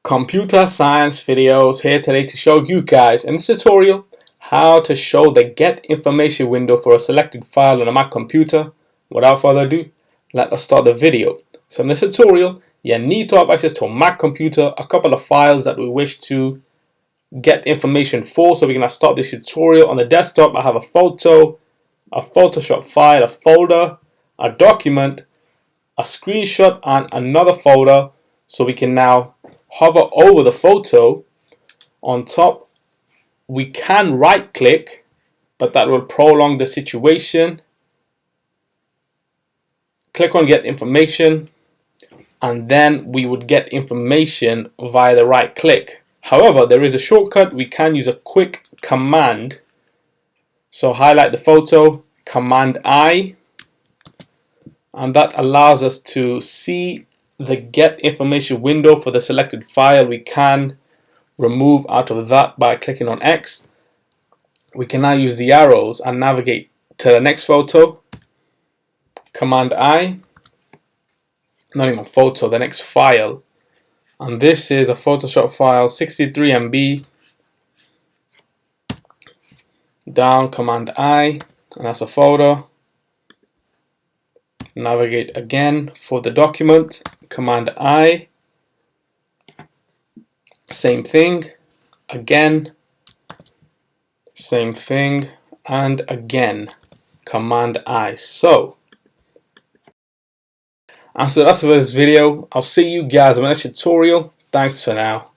Computer science videos here today to show you guys in this tutorial how to show the get information window for a selected file on a Mac computer. Without further ado, let us start the video. So in this tutorial, you need to have access to a Mac computer, a couple of files that we wish to get information for. So we're going to start this tutorial. On the desktop, I have a photo, a Photoshop file, a folder, a document, a screenshot, and another folder. So we can now hover over the photo. On top, we can right click, but that will prolong the situation. Click on get information, and then we would get information via the right click. However, there is a shortcut. We can use a quick command. So highlight the photo, Command I, and that allows us to see the get information window for the selected file. We can remove out of that by clicking on X. We can now use the arrows and navigate to the next photo, Command I, not even photo, the next file, and this is a Photoshop file, 63 MB. Down, Command I, and that's a folder. Navigate again for the document, Command I, same thing, again, same thing, and again, Command I. So that's it for this video. I'll see you guys in the next tutorial. Thanks for now.